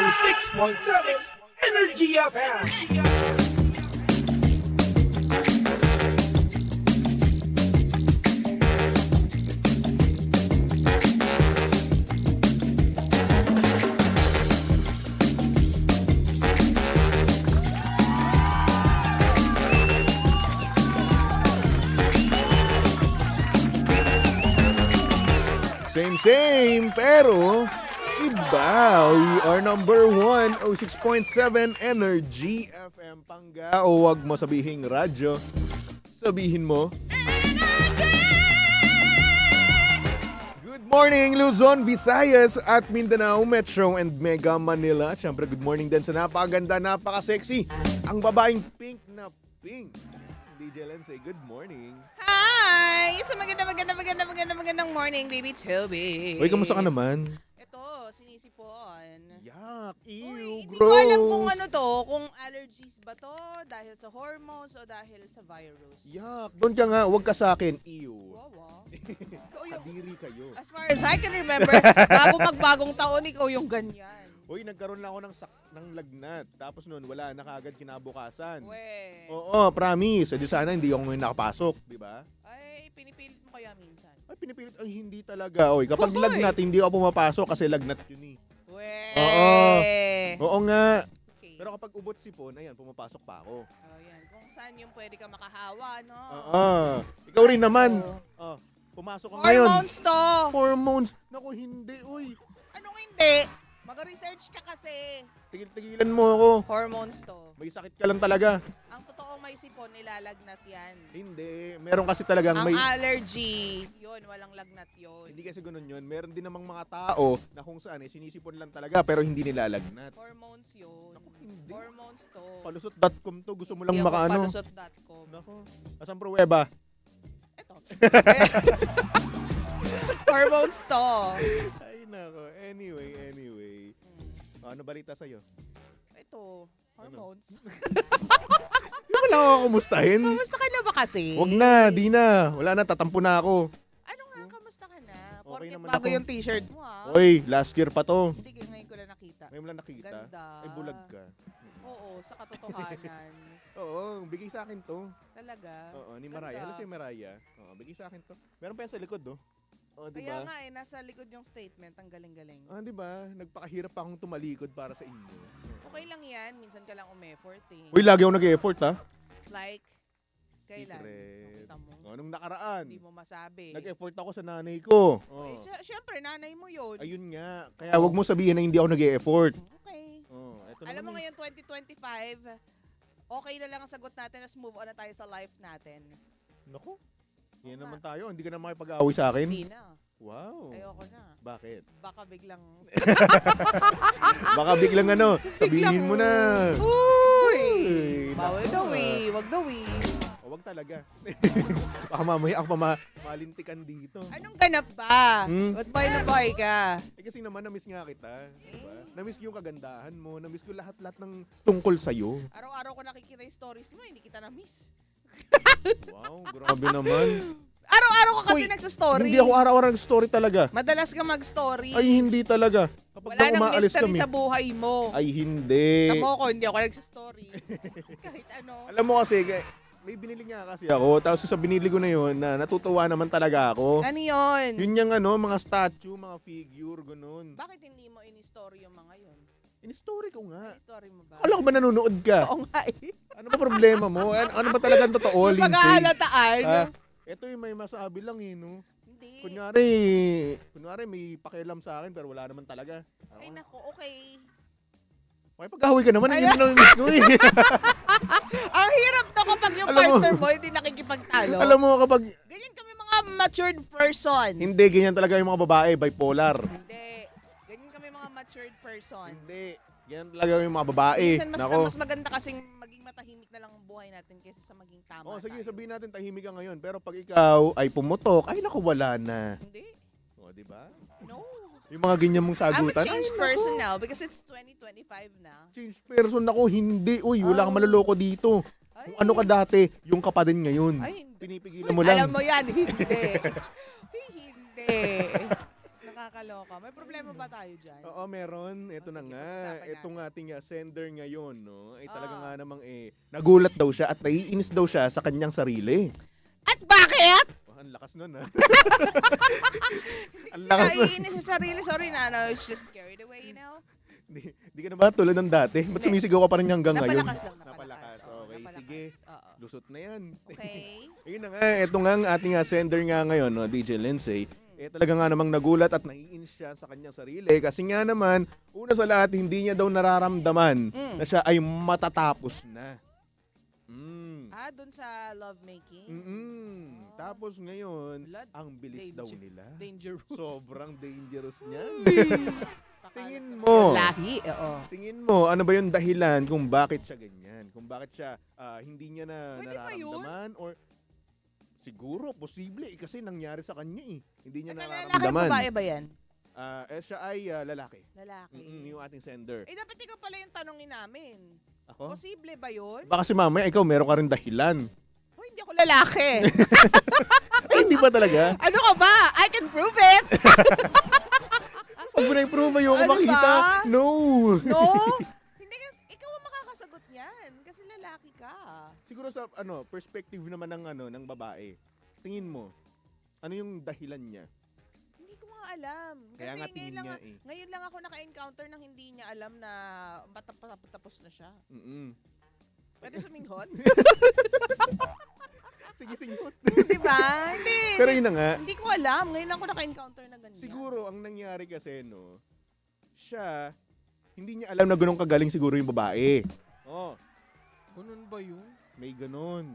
106.7 Energy FM. Same, pero iba. We are number 106.7 Energy FM Pangga. O wag mo sabihing radyo. Sabihin mo. Good morning, Luzon, Visayas at Mindanao, Metro and Mega Manila. Siyempre, good morning din sa napakaganda, napaka-sexy. Ang babaeng pink na pink. DJ Len, say good morning. Hi! Isa magandang morning, baby Toby. Uy, kamusta ka naman? Ito, sinisipon. Yak, Uy, ew, hindi ko alam kung ano to, kung allergies ba to, dahil sa hormones o dahil sa virus. Yak, doon ka nga, wag ka sa akin, ew. Wow. Ikaw yung, Kadiri kayo. as far as I can remember, bago magbagong taon, ikaw yung ganyan. Uy, nagkaroon lang ako ng lagnat. Tapos noon, wala na kaagad kinabukasan. We. Oo, promise. Di sana hindi ako ngayon nakapasok, di ba? Ay, pinipilit mo kaya minsan. Ay, pinipilit. Ay, hindi talaga. Oy, kapag Hoy! lagnat, hindi ako pumapasok kasi lagnat yun eh. We. Oo. Oo nga. Okay. Pero kapag ubot sipon, ayan, pumapasok pa ako. Oh, yan. Kung saan yung pwede ka makahawa, no? Oo. Ikaw rin naman. Oh, pumasok ka ngayon. Hormones to. Hormones. Naku, hindi. Uy, Anong hindi? Mag-research ka kasi. tigil-tigilan mo ako. Hormones to. May sakit ka lang talaga. Ang totoong may sipon, nilalagnat yan. Hindi. Meron kasi talagang Ang may... allergy, yun, walang lagnat yun. Hindi kasi ganun yun. Meron din namang mga tao na kung saan sinisipon lang talaga pero hindi nilalagnat. Hormones yun. Naku, hindi. Hormones to. Palusot.com to. Gusto mo lang Hindi ako makaano. palusot.com. Nako. Asan pruweba? Ito. Hormones to. Ay nako. Anyway. Ano balita sa'yo? Ito. Hormones. Di ba lang ako kumustahin? Kamusta ka na ba kasi? Wag na, di na. Wala na, tatampo na ako. Ano nga, kamusta ka na? Okay Porket naman bago ako. yung t-shirt mo ah. Oy, last year pa to. Hindi kayo ngayon ko na nakita. Ngayon mo lang nakita. Ganda. Ay, bulag ka. Oo, sa katotohanan. Oo, bigay sa akin to. Talaga. Oo, ni Mariah. Ano Ganda. si Mariah? Oo, bigay sa akin to. Meron pa yan sa likod, oh. Oh, di Kaya ba? nga nasa likod yung statement. Ang galing-galing. Ah, di ba? Nagpakahirap pa akong tumalikod para sa inyo. Okay lang yan. Minsan ka lang umeffort eh. Uy, lagi ako nag-effort, ha? Like, kailan? Secret. Nakita mo. Oh, nung nakaraan, Hindi mo masabi. nag-effort ako sa nanay ko. Oh. Siyempre, nanay mo yun. Ayun nga. Kaya wag mo sabihin na hindi ako nag-effort. Okay. Oh, eto Alam mo naman eh. ngayon, 2025, okay na lang ang sagot natin. Let's move on na tayo sa life natin. Naku. Yan Oo naman nga. tayo. Hindi ka na makipag-away sa akin. Hindi na. Wow. Ayoko na. Bakit? Baka biglang... Baka biglang ano, sabihin mo na. Uy! Uy, Bawal nako. daw eh. Wag daw eh. O, wag talaga. Baka mamaya ako malintikan dito. Anong ganap ba? Hmm? Ba't boy na boy ka? Eh kasi naman, namiss nga kita. Diba? Namiss ko yung kagandahan mo. Namiss ko lahat-lahat ng tungkol sa'yo. Araw-araw ko nakikita yung stories mo, hindi kita na-miss. Wow, grabe naman. Araw-araw ka kasi Uy, nagsa-story. Hindi ako araw-araw story talaga. Madalas ka mag-story. Ay, hindi talaga. Kapag Wala daw nang umaalis mystery kami. sa buhay mo. Ay, hindi. Tamo ko, hindi ako nagsa-story. Kahit ano. Alam mo kasi, may binili nga kasi ako. Tapos sa binili ko na yun, na natutuwa naman talaga ako. Ano yun? Yun yung ano, mga statue, mga figure, ganun. Bakit hindi mo in-story yung mga yun? In-story ko nga. In-story mo ba? Akala ko ba nanonood ka? Oo nga eh. Ano ba problema mo? Ano ba talagang totoo, Yung Lindsay? paghahalataan. Ah, ito yung may masabi lang eh, no? Hindi. Kunyari may pakialam sa akin pero wala naman talaga. Ay nako, okay. Okay, pag-away ka naman, yun na miss ko eh. Ang hirap to kapag yung Alam mo- partner mo hindi nakikipagtalo. Alam mo kapag, Ganyan kami mga matured person. hindi, ganyan talaga yung mga babae, bipolar. Hindi. Ganyan kami mga matured persons. Hindi, ganyan talaga yung mga babae. Minsan mas maganda kasing maging matahimik na lang ang buhay natin kaysa sa maging tama Oh, sige, tayo. sabihin natin tahimik ka ngayon. Pero pag ikaw ay pumutok, ay naku, wala na. Hindi. O, di ba? No. Yung mga ganyan mong I'm a sagutan. changed person now because it's 2025 na. Change person ako, hindi. Uy, wala kang Oh. maloloko dito. Ay, Kung ano ka dati, yung ka pa din ngayon. Ay, hindi. Pinipigilan mo lang. Alam mo yan, hindi. Hindi. Nakakaloka. May problema ba tayo dyan? Oo, meron. Ito na sige, nga. pag-usapan Itong ating sender ngayon, no, ay talaga Ah. nga namang nagulat daw siya at naiinis daw siya sa kanyang sarili. At bakit? Oh, ang lakas nun, ha? Ang Hindi lakas ka nun. naiinis sa sarili. Sorry na, no, it's just carried away, you know? Di ka na ba tulad ng dati? Ba't Hindi. sumisigaw ka pa rin hanggang ngayon? Napalakas lang, Napalakas. Oo, Okay, napalakas. sige. Oo. Lusot na yan. Okay. Ayun na nga, ito nga ang ating sender nga ngayon, no, DJ Lindsay. Talaga nga namang nagulat at naiinis siya sa kanyang sarili kasi nga naman, una sa lahat, hindi niya daw nararamdaman na siya ay matatapos na. Dun sa lovemaking? Tapos ngayon, Blood ang bilis daw danger. nila. Dangerous. Sobrang dangerous niya. Tingin mo. Lahi, oo. Tingin mo, ano ba yung dahilan kung bakit siya ganyan? Kung bakit siya hindi niya na Pwede ba yun? nararamdaman? Or siguro, posible. Kasi nangyari sa kanya eh. Hindi niya Lalaki, nararamdaman. babae ba yan? Siya ay lalaki. Lalaki. Yung ating sender. Dapat ikaw pala yung tanongin namin. Ako? Posible ba yun? Baka si mamaya, ikaw meron ka rin dahilan. Hindi ako lalaki. Ay, hindi ba talaga? Ano ka ba? I can prove it. Huwag mo na i-prove ayoko Ano makita. ba? No. No? Hindi kasi ikaw ang makakasagot niyan kasi lalaki ka. Siguro sa perspective naman ng babae. Tingin mo, ano yung dahilan niya? Hindi ko nga alam. Kaya Kasi nga tingin niya eh. ngayon lang ako naka-encounter ng hindi niya alam na tapos na siya. Pwede suminghot? Sige, singot. Di ba? Hindi. Pero yun na nga, Hindi ko alam. Ngayon lang ako naka-encounter na ganyan. siguro ang nangyari kasi, no, siya, hindi niya alam na ganun kagaling siguro yung babae. Oh, Ganun ba yun? may ganun.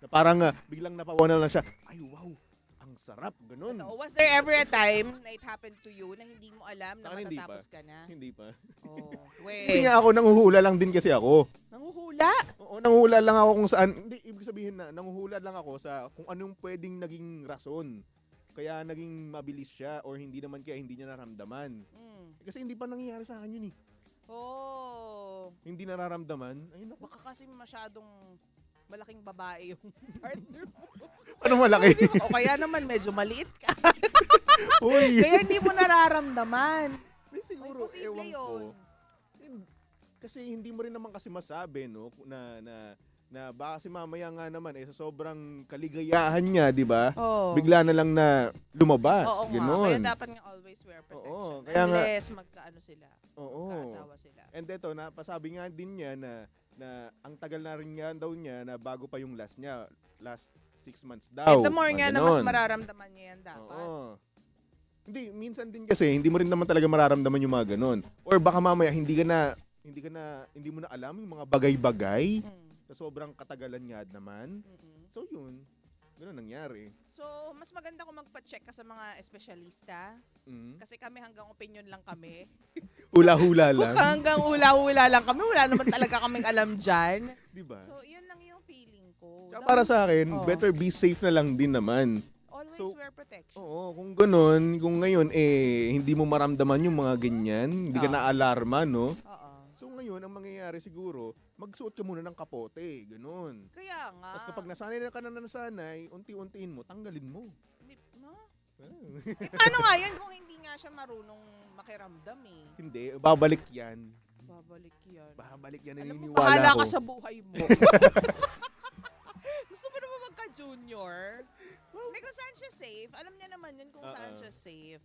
Na parang biglang napawanan lang siya, ay wow, ang sarap, ganun. Was there ever a time na it happened to you na hindi mo alam na Sa akin, hindi matatapos pa. ka na? Hindi pa. Oh, Kasi nga ako, nanguhula lang din kasi ako. Nanguhula? Oo, nanguhula lang ako kung saan, hindi, ibig sabihin na, nanguhula lang ako sa kung anong pwedeng naging rason. Kaya naging mabilis siya or hindi naman kaya hindi niya naramdaman. Kasi hindi pa nangyayari sa akin yun eh. Oh. Hindi nararamdaman. Ayun ako. Baka kasi masyadong malaking babae yung partner mo. Ano malaki? O kaya naman medyo maliit ka. Uy! Kaya hindi mo nararamdaman. Hindi, siguro, Ay, posible ewan ko. yun. Kasi hindi mo rin naman kasi masabi, no, na baka si mamaya nga naman, sa sobrang kaligayahan niya, di ba? Oh. Bigla na lang na lumabas. Oo nga. Ganon. Kaya dapat nga always wear protection. Oo, kaya nga- Unless magkaano sila. Oo. Magkaasawa sila. And ito, napasabi nga din niya na ang tagal na rin nga daw niya na bago pa yung last niya. Last 6 months daw. And the more Mga nga na mas ganon. mararamdaman niya yan dapat. Oo. Hindi, minsan din kasi hindi mo rin naman talaga mararamdaman yung mga ganun. Or baka mamaya hindi mo na alam yung mga bagay-bagay na sobrang katagalan nga naman. So yun, ganun nangyari. So, mas maganda kung magpa-check ka sa mga espesyalista. Kasi kami hanggang opinion lang kami. Hula-hula lang. Hanggang hula-hula lang kami. Wala naman talaga kaming alam dyan. Di ba? So, yun lang yung feeling ko. Tsaka para sa akin, Oo. better be safe na lang din naman. Always So, wear protection. Oo, kung ganun, kung ngayon hindi mo maramdaman yung mga ganyan, hindi ka Oo. na-alarma, no? Oo. So ngayon, ang mangyayari siguro, magsuot ka muna ng kapote, ganun. Kaya nga. Tapos kapag nasanay na ka na nasanay, unti-untiin mo, tanggalin mo. No? Ah. Paano nga yun kung hindi nga siya marunong makiramdam eh? Hindi, babalik yan. Babalik yan. Babalik yan, Alam mo, naniniwala bahala ko. ka sa buhay mo. Gusto mo naman magka-junior? Hindi kung saan siya safe. Alam niya naman yun kung saan siya safe.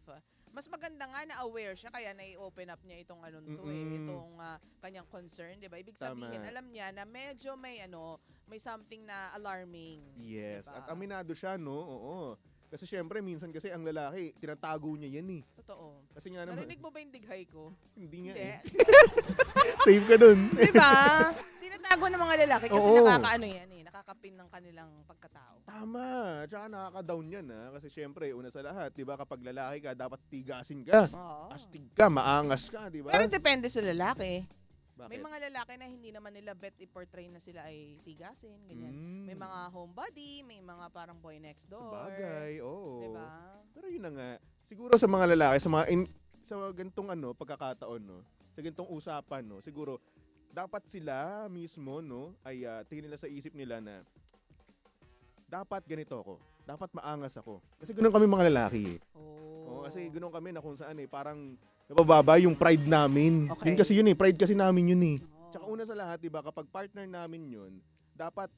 Mas maganda nga na aware siya kaya na-open up niya itong itong kanyang concern, 'di ba? Ibig sabihin, Tama. alam niya na medyo may something na alarming. Yes, Diba? at aminado siya, no? Oo. Kasi syempre, minsan kasi ang lalaki, tinatago niya yan eh. Totoo. Kasi nga naman, Narinig mo ba yung dighay ko? hindi nga Hindi. eh. Safe ka dun. Di ba? Tinatago ng mga lalaki kasi Oo. nakakaano yan eh. Nakakapin ng kanilang pagkatao. Tama. Tsaka nakaka-down yan Kasi syempre, una sa lahat, di ba, kapag lalaki ka, dapat tigasin ka. Oo. Astig ka, maangas ka, di ba? Pero depende sa lalaki. Bakit? May mga lalaki na hindi naman nila bet i-portray na sila ay tigasin, ganyan. May mga homebody, may mga parang boy next Sa door. bagay, oo. Diba? Pero yun na nga, siguro sa mga lalaki, sa ganitong pagkakataon, no, sa ganitong usapan, no, siguro, dapat sila mismo, no, ay tingin nila sa isip nila na, dapat ganito ako. dapat maangas ako. Kasi ganoon kami mga lalaki eh. Oo, Oh. kasi ganoon kami na kung saan eh, parang nabababa yung pride namin. Okay. Yun kasi yun eh, pride kasi namin yun eh. Oh. Tsaka una sa lahat, diba, kapag partner namin yun, dapat,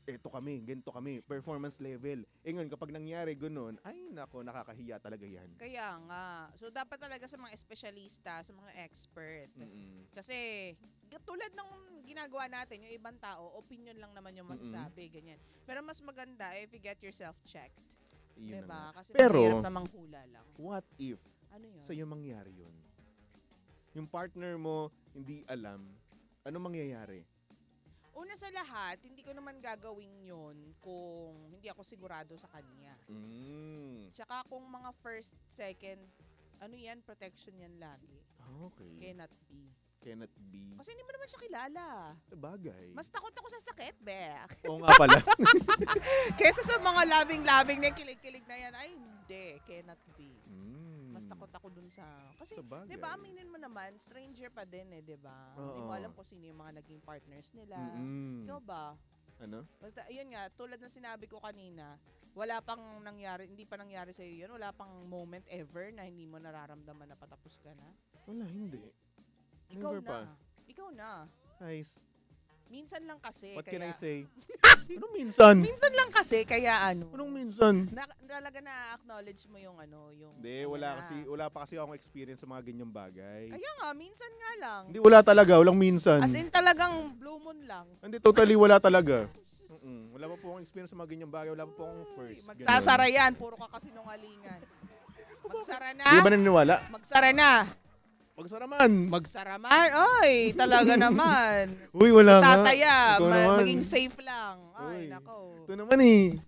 eto kami, ganito kami, performance level. Eh ngayon, kapag nangyari ganoon, ay nako, nakakahiya talaga yan. Kaya nga. So, dapat talaga sa mga espesyalista, sa mga expert. Mm-mm. Kasi, tulad ng ginagawa natin, yung ibang tao, opinion lang naman yung masasabi, ganyan. Pero mas maganda if you get yourself checked. Yun na Diba? nga. Kasi Pero, mahirap namang hula lang. what if Ano yun? sa'yo mangyari yun? Yung partner mo, hindi alam, ano mangyayari? Una sa lahat, hindi ko naman gagawin yun kung hindi ako sigurado sa kanya. Tsaka kung mga first, second, ano yan, protection yan lagi. Okay. Cannot be. Cannot be. Kasi hindi mo naman siya kilala. Bagay. Mas takot ako sa sakit, Bek. Oo nga pala. Kesa sa mga labing-labing na kilig-kilig na yan, ay hindi, cannot be. Mas takot ako dun sa... Kasi, Sa bagay. di ba, aminin mo naman, stranger pa din eh, di ba? Hindi mo Oo. alam kung sino yung mga naging partners nila. Mm-mm. Ikaw ba? Ano? Basta, ayun nga, tulad ng sinabi ko kanina, wala pang nangyari, hindi pa nangyari sa'yo yun, wala pang moment ever na hindi mo nararamdaman na patapos ka na. Wala, hindi. Ikaw Never na. pa. Ikaw na. Nice. Minsan lang kasi. What kaya, can I say? Anong minsan? Minsan lang kasi, kaya ano. Anong minsan? Talaga na-acknowledge mo yung ano, yung... Hindi, wala pa kasi akong experience sa mga ganyang bagay. Kaya nga, minsan nga lang. Hindi, wala talaga. Walang minsan. As in talagang blue moon lang. Hindi, totally wala talaga. Wala pa po akong experience sa mga ganyang bagay. Wala pa po akong first. Magsasara yan, puro ka kasinungalingan. Magsara na. Hindi ba naniniwala? Magsara na. Magsara man. Magsara man. Oy, talaga naman. Uy, wala nga. Tataya, Ikaw naman. maging safe lang. Ay, Uy. nako. Ito naman eh.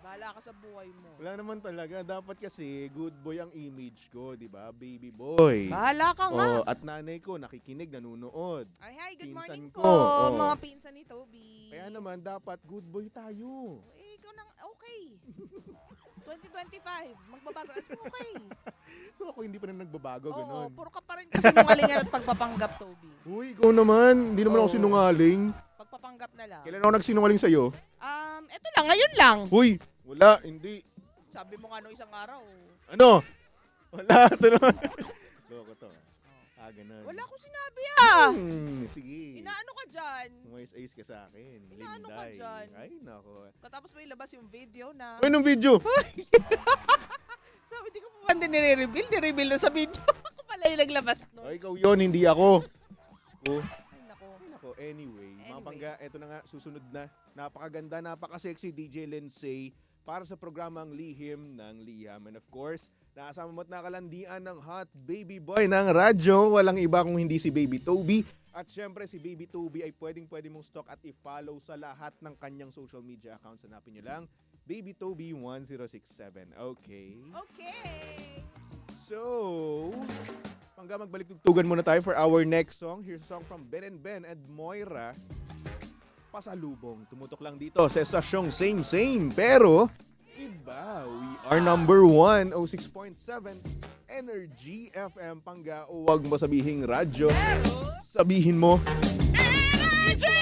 Bahala ka sa buhay mo. Wala naman talaga. Dapat kasi good boy ang image ko, di ba? Baby boy. Bahala ka nga. Oh, at nanay ko nakikinig, nanonood. Ay, hi, good Pinsan morning ko. po. Oh. Mga pinsan ni Toby. Kaya naman dapat good boy tayo. Eh, ikaw nang, okay. 2025, magbabago na. Okay. So ako hindi pa rin nagbabago, Oo, ganun. puro ka pa rin kasinungalingan at pagpapanggap, Toby. Uy, ikaw naman. Hindi naman ako Oo. sinungaling. Pagpapanggap na lang. Kailan ako nagsinungaling sa'yo? Eto lang, ngayon lang. Uy, wala, hindi. Sabi mo nga nung isang araw. Ano? Wala, ito naman. Loko to. Ganun. Wala akong sinabi Sige. Inaano ka dyan? Umayos-ayos ka sa akin. Inaano ka Linday. dyan? Ay, nako. Katapos may labas yung video na. Uy, nung video. So, hindi ko pa man din nire-reveal. Nire-reveal na sa video. Ako pala yung naglabas nun. Ay, ikaw yun, hindi ako. Oh. Ay, nako. Ay, nako. Anyway, mga Anyway. pangga, eto na nga, susunod na. Napakaganda, napaka-sexy DJ Lindsay para sa programang Lihim ng Liham. And of course, nakasama mo't nakalandian ng hot baby boy ng radyo. Walang iba kung hindi si Baby Toby. At syempre, si Baby Toby ay pwede mong stalk at i-follow sa lahat ng kanyang social media accounts. Hanapin nyo lang, Baby Toby 1067. Okay? Okay. So, pangga magbalik tugtugan muna tayo for our next song. Here's a song from Ben and Moira. Pasalubong. Tumutok lang dito sa estasyong same. Pero, iba. We are number 1, 06.7 Energy FM. Pangga, o wag mo sabihing radyo. Sabihin mo. Energy!